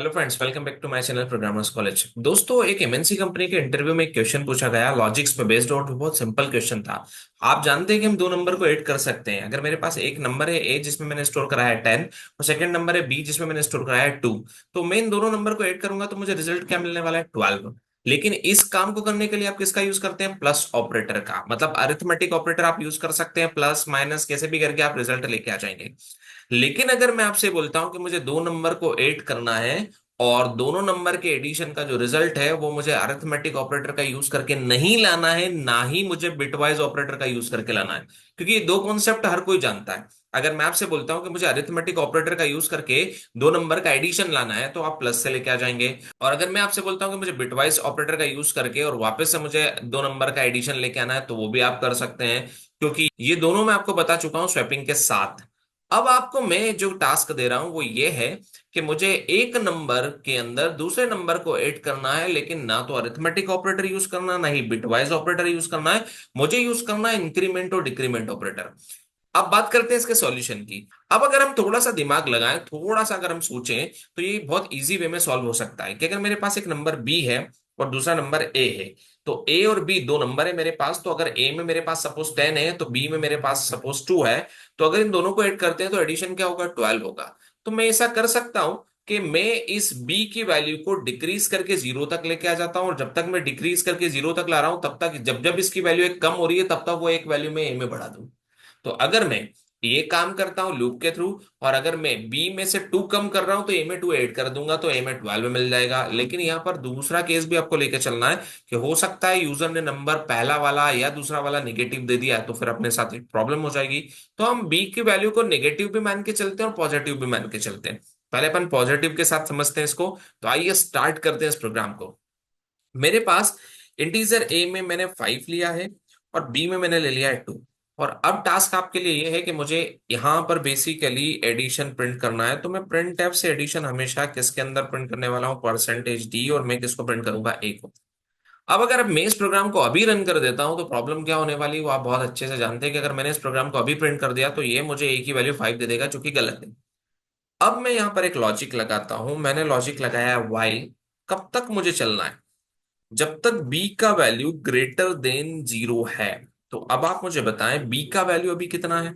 Hello friends, welcome back to my channel Programmers College. दोस्तों, एक MNC company के interview में एक क्वेश्चन पूछा गया लॉजिक्स पे बेस्ड और बहुत सिंपल क्वेश्चन था। आप जानते हैं कि हम दो नंबर को ऐड कर सकते हैं। अगर मेरे पास एक नंबर है ए जिसमें मैंने स्टोर करा है 10 और सेकंड नंबर है बी जिसमें मैंने स्टोर करा है 2, तो मैं इन दोनों नंबर को ऐड करूंगा तो मुझे रिजल्ट क्या मिलने वाला है 12। लेकिन इस काम को करने के लिए आप किसका यूज करते हैं? प्लस ऑपरेटर का। मतलब अरिथमेटिक ऑपरेटर आप यूज कर सकते हैं, प्लस माइनस कैसे भी करके आप रिजल्ट लेके आ जाएंगे। लेकिन अगर मैं आपसे बोलता हूं कि मुझे दो नंबर को ऐड करना है और दोनों नंबर के एडिशन का जो रिजल्ट है वो मुझे अरिथमेटिक ऑपरेटर का यूज करके नहीं लाना है, ना ही मुझे बिटवाइज ऑपरेटर का यूज करके लाना है, क्योंकि ये दो कॉन्सेप्ट हर कोई जानता है। अगर मैं आपसे बोलता हूं कि मुझे अरिथमेटिक ऑपरेटर का यूज करके दो नंबर का एडिशन लाना है तो आप प्लस से लेके आ जाएंगे। और अगर मैं आपसे बोलता हूं कि मुझे बिटवाइज ऑपरेटर का यूज करके और वापस से मुझे दो नंबर का एडिशन लेके आना है तो वो भी आप कर सकते हैं, क्योंकि ये दोनों मैं आपको बता चुका हूं स्वैपिंग के साथ। अब आपको मैं जो टास्क दे रहा हूं वो ये है कि मुझे एक नंबर के अंदर दूसरे नंबर को ऐड करना है, लेकिन ना तो अरिथमेटिक ऑपरेटर यूज करना, ना ही बिटवाइज ऑपरेटर यूज करना है। मुझे यूज करना है इंक्रीमेंट और डिक्रीमेंट ऑपरेटर। अब बात करते हैं इसके सॉल्यूशन की। अब अगर हम थोड़ा सा दिमाग लगाएं, थोड़ा सा अगर हम सोचें, तो ये बहुत इजी वे में सॉल्व हो सकता है कि अगर मेरे पास एक नंबर बी है और दूसरा नंबर ए है, तो ए और बी दो नंबर है मेरे पास। तो अगर ए में मेरे पास सपोज 10 है तो बी में मेरे पास सपोज 2 है। तो अगर इन दोनों को ऐड करते हैं तो एडिशन क्या होगा? 12 होगा। तो मैं ऐसा कर सकता हूं कि मैं इस बी की वैल्यू को डिक्रीज करके जीरो तक लेके आ जाता हूं, और जब तक मैं डिक्रीज करके जीरो तक ला रहा हूं तब तक, जब जब इसकी वैल्यू एक कम हो रही है तब तक वो एक वैल्यू में ए में बढ़ा दूं। तो अगर मैं ये काम करता हूं लूप के थ्रू, और अगर मैं बी में से 2 कम कर रहा हूं तो ए में 2 ऐड कर दूंगा तो ए में 12 मिल जाएगा। लेकिन यहाँ पर दूसरा केस भी आपको लेके चलना है कि हो सकता है यूजर ने नंबर पहला वाला या दूसरा वाला निगेटिव दे दिया है, तो फिर अपने साथ एक प्रॉब्लम हो जाएगी। तो हम बी की वैल्यू को नेगेटिव भी मान के चलते हैं और पॉजिटिव भी मान के चलते हैं। पहले अपन पॉजिटिव के साथ समझते हैं इसको। तो आइए स्टार्ट करते हैं इस प्रोग्राम को। मेरे पास इंटीजर ए में मैंने 5 लिया है और बी में मैंने ले लिया है 2। और अब टास्क आपके लिए ये है कि मुझे यहाँ पर बेसिकली एडिशन प्रिंट करना है। तो मैं प्रिंट टैब से एडिशन हमेशा किसके अंदर प्रिंट करने वाला हूँ? Percentage D. और मैं किसको प्रिंट करूंगा? ए को। अब अगर मैं इस प्रोग्राम को अभी रन कर देता हूं तो प्रॉब्लम क्या होने वाली है वो आप बहुत अच्छे से जानते हैं कि अगर मैंने इस प्रोग्राम को अभी प्रिंट कर दिया तो ये मुझे ए की वैल्यू 5 दे देगा, जो कि गलत है। अब मैं यहाँ पर एक लॉजिक लगाता हूं। मैंने लॉजिक लगाया है व्हाइल। कब तक मुझे चलना है? जब तक बी का वैल्यू ग्रेटर देन जीरो है। तो अब आप मुझे बताएं बी का वैल्यू अभी कितना है?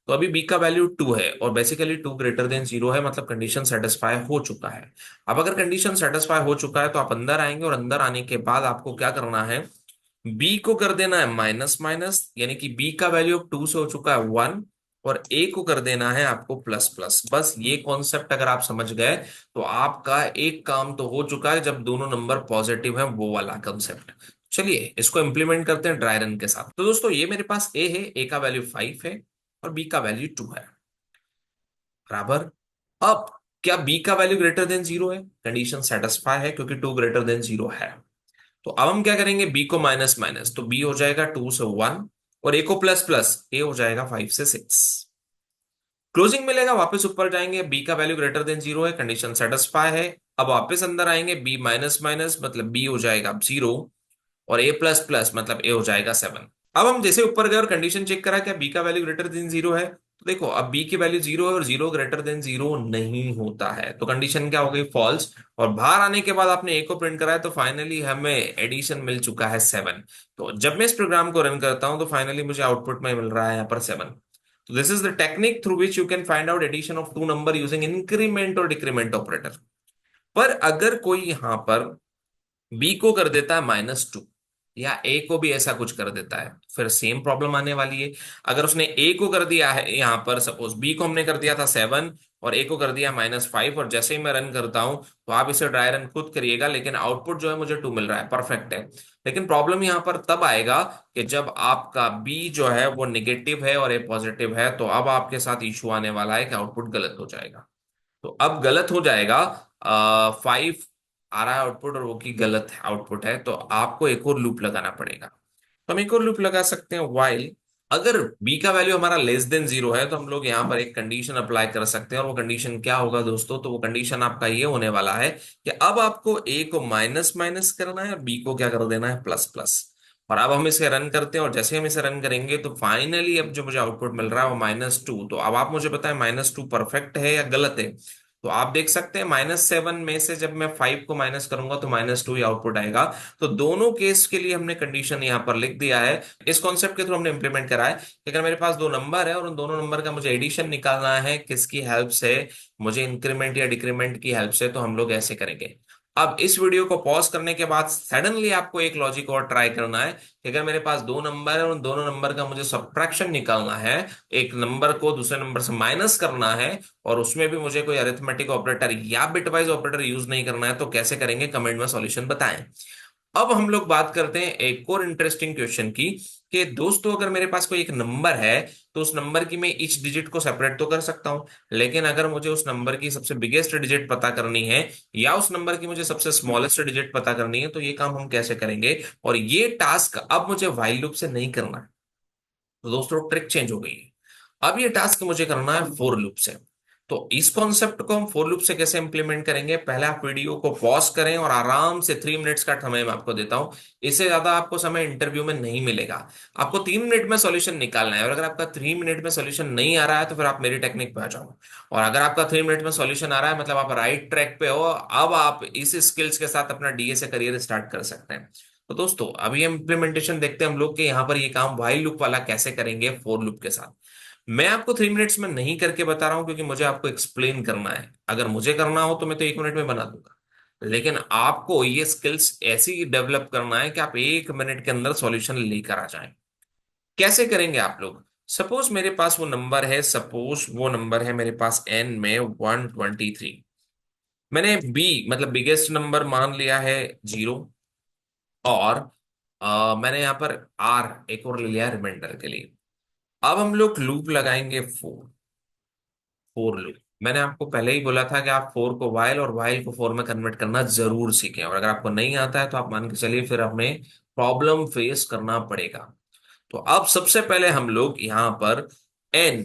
तो अभी बी का वैल्यू 2 है और बेसिकली 2 ग्रेटर देन जीरो है, मतलब कंडीशन सेटिस्फाई हो चुका है। अब अगर कंडीशन सेटिस्फाई हो चुका है तो आप अंदर आएंगे और अंदर आने के बाद आपको क्या करना है? बी को कर देना है माइनस माइनस, यानी कि बी का वैल्यू अब 2 से हो चुका है 1। और ए को कर देना है आपको प्लस प्लस। बस ये कॉन्सेप्ट अगर आप समझ गए तो आपका एक काम तो हो चुका है, जब दोनों नंबर पॉजिटिव है वो वाला कॉन्सेप्ट। चलिए इसको इंप्लीमेंट करते हैं ड्राई रन के साथ। तो दोस्तों, ये मेरे पास ए है, ए का वैल्यू 5 है और बी का वैल्यू 2 है, बराबर। अब क्या बी का वैल्यू ग्रेटर देन जीरो है? कंडीशन सेटिस्फाई है क्योंकि 2 ग्रेटर देन जीरो है। तो अब हम क्या करेंगे? बी को माइनस माइनस, तो बी हो जाएगा 2 से 1। और ए को प्लस प्लस, ए हो जाएगा 5 से 6। क्लोजिंग मिलेगा, वापस ऊपर जाएंगे, बी का वैल्यू ग्रेटर देन जीरो है, कंडीशन सेटिस्फाई है। अब वापस अंदर आएंगे, बी माइनस माइनस मतलब बी हो जाएगा जीरो। और ए प्लस प्लस मतलब ए हो जाएगा 7। अब हम जैसे ऊपर गए और कंडीशन चेक करा क्या बी का वैल्यू ग्रेटर देन जीरो है, तो देखो अब बी की वैल्यू जीरो है और जीरो ग्रेटर देन जीरो नहीं होता है, तो कंडीशन क्या हो गई? फॉल्स। और बाहर आने के बाद आपने ए को प्रिंट कराया तो फाइनली हमें एडिशन मिल चुका है 7। तो जब मैं इस प्रोग्राम को रन करता हूं तो फाइनली मुझे आउटपुट में मिल रहा है यहाँ पर 7। तो this is the technique through which you can find out addition of two number using increment और डिक्रीमेंट ऑपरेटर। पर अगर कोई यहां पर बी को कर देता है -2 या ए को भी ऐसा कुछ कर देता है, फिर सेम प्रॉब्लम आने वाली है। अगर उसने ए को कर दिया है, यहां पर सपोज बी को हमने कर दिया था 7 और ए को कर दिया -5, और जैसे ही मैं रन करता हूं तो आप इसे ड्राई रन खुद करिएगा, लेकिन आउटपुट जो है मुझे 2 मिल रहा है, परफेक्ट है। लेकिन प्रॉब्लम यहां पर तब आएगा कि जब आपका बी जो है वो निगेटिव है और ए पॉजिटिव है, तो अब आपके साथ इशू आने वाला है कि आउटपुट गलत हो जाएगा। तो अब गलत हो जाएगा, 5 आ रहा है आउटपुट और वो की गलत आउटपुट है, तो आपको एक और लूप लगाना पड़ेगा। तो हम एक और लूप लगा सकते हैं व्हाइल। अगर बी का वैल्यू हमारा लेस देन जीरो है तो हम लोग यहाँ पर एक कंडीशन अप्लाई कर सकते हैं, और वो कंडीशन क्या होगा दोस्तों? तो वो कंडीशन आपका ये होने वाला है कि अब आपको ए को माइनस माइनस करना है और बी को क्या कर देना है? Plus plus. और अब हम इसे रन करते हैं, और जैसे हम इसे रन करेंगे तो फाइनली अब जो मुझे आउटपुट मिल रहा है वो -2। तो अब आप मुझे बताएं -2 परफेक्ट है या गलत है? तो आप देख सकते हैं -7 में से जब मैं 5 को माइनस करूंगा तो -2 ही आउटपुट आएगा। तो दोनों केस के लिए हमने कंडीशन यहाँ पर लिख दिया है। इस कॉन्सेप्ट के थ्रू हमने इंप्लीमेंट करा है कि अगर मेरे पास दो नंबर है और उन दोनों नंबर का मुझे एडिशन निकालना है, किसकी हेल्प से, मुझे इंक्रीमेंट या डिक्रीमेंट की हेल्प से, तो हम लोग ऐसे करेंगे। अब इस वीडियो को पॉज करने के बाद सडनली आपको एक लॉजिक और ट्राई करना है कि अगर मेरे पास दो नंबर है और उन दोनों नंबर का मुझे सब्ट्रैक्शन निकालना है, एक नंबर को दूसरे नंबर से माइनस करना है, और उसमें भी मुझे कोई अरिथमेटिक ऑपरेटर या बिटवाइज ऑपरेटर यूज नहीं करना है, तो कैसे करेंगे, कमेंट में सॉल्यूशन बताएं। अब हम लोग बात करते हैं एक और इंटरेस्टिंग क्वेश्चन की, कि दोस्तों अगर मेरे पास कोई एक नंबर है तो उस नंबर की मैं ईच डिजिट को सेपरेट तो कर सकता हूं, लेकिन अगर मुझे उस नंबर की सबसे बिगेस्ट डिजिट पता करनी है या उस नंबर की मुझे सबसे स्मॉलेस्ट डिजिट पता करनी है, तो ये काम हम कैसे करेंगे। और ये टास्क अब मुझे व्हाइल लूप से नहीं करना है। तो दोस्तों ट्रिक चेंज हो गई है। अब ये टास्क मुझे करना है फोर लूप से। तो इस कॉन्सेप्ट को हम फोर लूप से कैसे इंप्लीमेंट करेंगे, पहले आप वीडियो को पॉज करें और आराम से 3 मिनट्स का समय मैं आपको देता हूं। इससे ज्यादा आपको समय इंटरव्यू में नहीं मिलेगा। आपको 3 मिनट में सॉल्यूशन निकालना है, और अगर आपका 3 मिनट में सॉल्यूशन नहीं आ रहा है तो फिर आप मेरी टेक्निक पे आ जाओ। और अगर आपका 3 मिनट में सॉल्यूशन आ रहा है, मतलब आप राइट ट्रैक पे हो, अब आप इस स्किल्स के साथ अपना डीए से करियर स्टार्ट कर सकते हैं। तो दोस्तों अभी हम इम्प्लीमेंटेशन देखते हैं हम लोग के यहाँ पर ये काम व्हाइल लूप वाला कैसे करेंगे फोर लूप के साथ। मैं आपको 3 मिनट्स में नहीं करके बता रहा हूं, क्योंकि मुझे आपको एक्सप्लेन करना है। अगर मुझे करना हो तो मैं तो 1 मिनट में बना दूंगा, लेकिन आपको ये स्किल्स ऐसी डेवलप करना है कि आप 1 मिनट के अंदर सॉल्यूशन लेकर आ जाएं। कैसे करेंगे आप लोग। सपोज मेरे पास वो नंबर है, सपोज वो नंबर है मेरे पास एन में 123। मैंने बी मतलब बिगेस्ट नंबर मान लिया है 0, और मैंने यहाँ पर आर एक और ले लिया रिमाइंडर के लिए। अब हम लोग लूप लगाएंगे फोर। फोर लूप मैंने आपको पहले ही बोला था कि आप फोर को वाइल और वाइल को फोर में कन्वर्ट करना जरूर सीखें, और अगर आपको नहीं आता है तो आप मान के चलिए फिर हमें प्रॉब्लम फेस करना पड़ेगा। तो अब सबसे पहले हम लोग यहाँ पर एन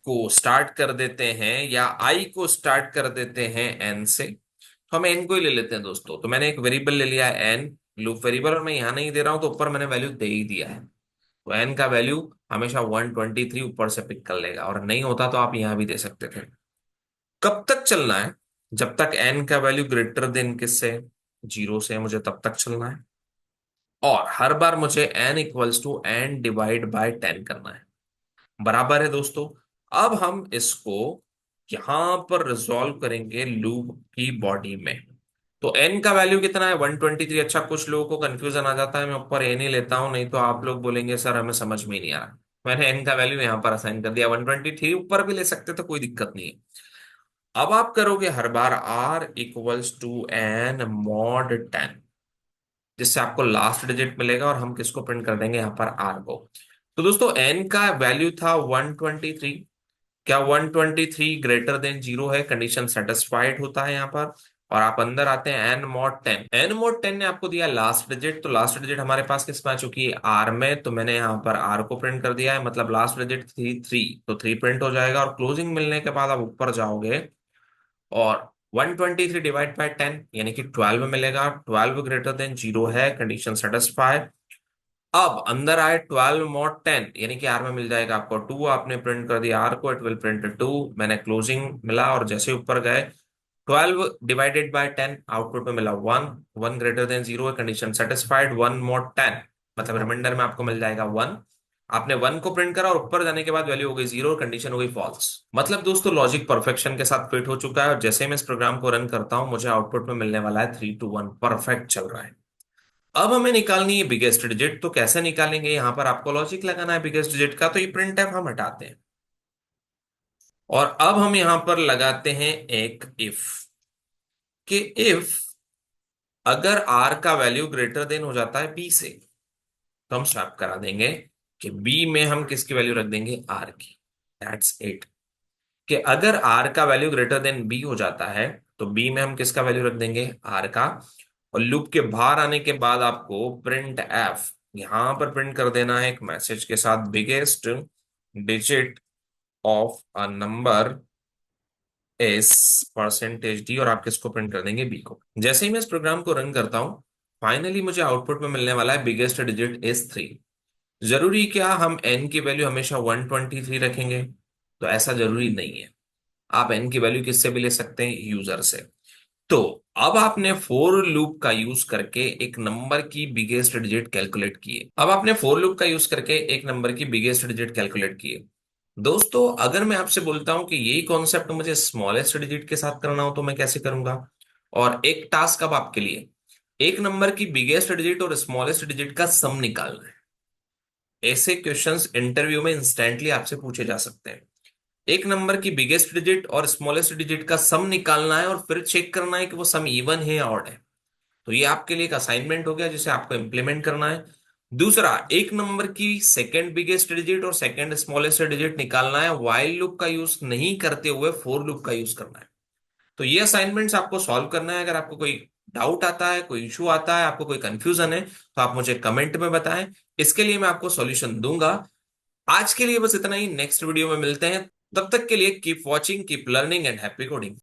को स्टार्ट कर देते हैं, या आई को स्टार्ट कर देते हैं एन से। तो हम एन को ही ले लेते हैं दोस्तों। तो मैंने एक वेरिएबल ले लिया है एन, लूप वेरिएबल, और मैं यहां नहीं दे रहा हूं तो ऊपर मैंने वैल्यू दे ही दिया है। तो एन का वैल्यू हमेशा 123 ऊपर से पिक कर लेगा, और नहीं होता तो आप यहां भी दे सकते थे। कब तक चलना है, जब तक एन का वैल्यू ग्रेटर देन किससे, 0 से, मुझे तब तक चलना है। और हर बार मुझे N equals to N divide by 10 करना है। बराबर है दोस्तों। अब हम इसको यहां पर रिजॉल्व करेंगे लूप की बॉडी में। तो n का वैल्यू कितना है, 123। अच्छा, कुछ लोगों को कंफ्यूजन आ जाता है, मैं ऊपर n ही लेता हूं, नहीं तो आप लोग बोलेंगे सर हमें समझ में ही नहीं आ रहा। मैंने n का वैल्यू यहां पर असाइन कर दिया 123, ऊपर भी ले सकते तो कोई दिक्कत नहीं है। अब आप करोगे हर बार r equals to n mod 10, जिससे आपको लास्ट डिजिट मिलेगा, और हम किसको प्रिंट कर देंगे यहाँ पर r को। तो दोस्तों n का वैल्यू था 123। क्या 123 ग्रेटर देन 0 है, कंडीशन सेटिस्फाइड होता है यहाँ पर। और आप अंदर आते हैं एन मॉड 10 ने आपको दिया लास्ट डिजिट। तो लास्ट डिजिट हमारे पास किस में आ चुकी है, आर में। तो मैंने यहाँ पर आर को प्रिंट कर दिया है, मतलब लास्ट डिजिट थी 3, तो 3 प्रिंट हो जाएगा। और क्लोजिंग मिलने के बाद आप ऊपर जाओगे और 123 डिवाइड बाय 10 यानी कि 12 मिलेगा। 12 ग्रेटर देन 0 है, कंडीशन सेटिस्फाइड। अब अंदर आए 12 मॉड 10 यानी कि आर में मिल जाएगा आपको 2, आपने प्रिंट कर दिया आर को, इट विल प्रिंट 2। मैंने क्लोजिंग मिला, और जैसे ऊपर गए 12 डिवाइडेड बाय 10 आउटपुट में मिला 1। 1 ग्रेटर देन 0 है, कंडीशन सेटिस्फाइड। 1 मॉड 10 मतलब रिमाइंडर में आपको मिल जाएगा 1। आपने 1 को प्रिंट करा और ऊपर जाने के बाद वैल्यू हो गई 0, कंडीशन हो गई फॉल्स। मतलब दोस्तों लॉजिक परफेक्शन के साथ फिट हो चुका है, और जैसे ही मैं इस प्रोग्राम को रन करता हूं मुझे आउटपुट में मिलने वाला है 3 to 1, परफेक्ट चल रहा है। अब हमें निकालनी है बिगेस्ट डिजिट। तो कैसे निकालेंगे, यहां पर आपको लॉजिक लगाना है बिगेस्ट डिजिट का। तो ये प्रिंट एफ हम हटाते हैं, और अब हम यहां पर लगाते हैं एक इफ, कि इफ अगर आर का वैल्यू ग्रेटर देन हो जाता है बी से, तो हम स्वैप करा देंगे कि बी में हम किसकी वैल्यू रख देंगे, आर की। That's it. कि अगर आर का वैल्यू ग्रेटर देन बी हो जाता है तो बी में हम किसका वैल्यू रख देंगे, आर का। और लूप के बाहर आने के बाद आपको प्रिंट एफ यहां पर प्रिंट कर देना है एक मैसेज के साथ, biggest digit of a number is percentage D, और आप किसको प्रिंट कर देंगे, बी को। जैसे ही मैं इस प्रोग्राम को रन करता हूं, फाइनली मुझे आउटपुट में मिलने वाला है बिगेस्ट डिजिट इज 3। जरूरी क्या हम एन की वैल्यू हमेशा 123 रखेंगे, तो ऐसा जरूरी नहीं है। आप एन की वैल्यू किससे भी ले सकते हैं, यूजर से। तो अब आपने फोर लूप का यूज करके एक नंबर की बिगेस्ट डिजिट कैलकुलेट की है। अब आपने फोर लूप का यूज करके एक नंबर की बिगेस्ट डिजिट कैलकुलेट की है। दोस्तों अगर मैं आपसे बोलता हूं कि यही कॉन्सेप्ट मुझे स्मॉलेस्ट डिजिट के साथ करना हो तो मैं कैसे करूंगा। और एक टास्क अब आपके लिए, एक नंबर की बिगेस्ट डिजिट और स्मॉलेस्ट डिजिट का सम निकालना है। ऐसे क्वेश्चंस इंटरव्यू में इंस्टेंटली आपसे पूछे जा सकते हैं। एक नंबर की बिगेस्ट डिजिट और स्मॉलेस्ट डिजिट का सम निकालना है और फिर चेक करना है कि वो सम इवन है या ऑड है। तो ये आपके लिए एक असाइनमेंट हो गया जिसे आपको इंप्लीमेंट करना है। दूसरा, एक नंबर की सेकंड बिगेस्ट डिजिट और सेकंड स्मॉलेस्ट डिजिट निकालना है, व्हाइल लूप का यूज नहीं करते हुए फोर लूप का यूज करना है। तो ये असाइनमेंट्स आपको सॉल्व करना है। अगर आपको कोई डाउट आता है, कोई इशू आता है, आपको कोई कंफ्यूजन है, तो आप मुझे कमेंट में बताएं। इसके लिए मैं आपको सॉल्यूशन दूंगा। आज के लिए बस इतना ही, नेक्स्ट वीडियो में मिलते हैं। तब तक के लिए keep watching, keep learning and happy coding.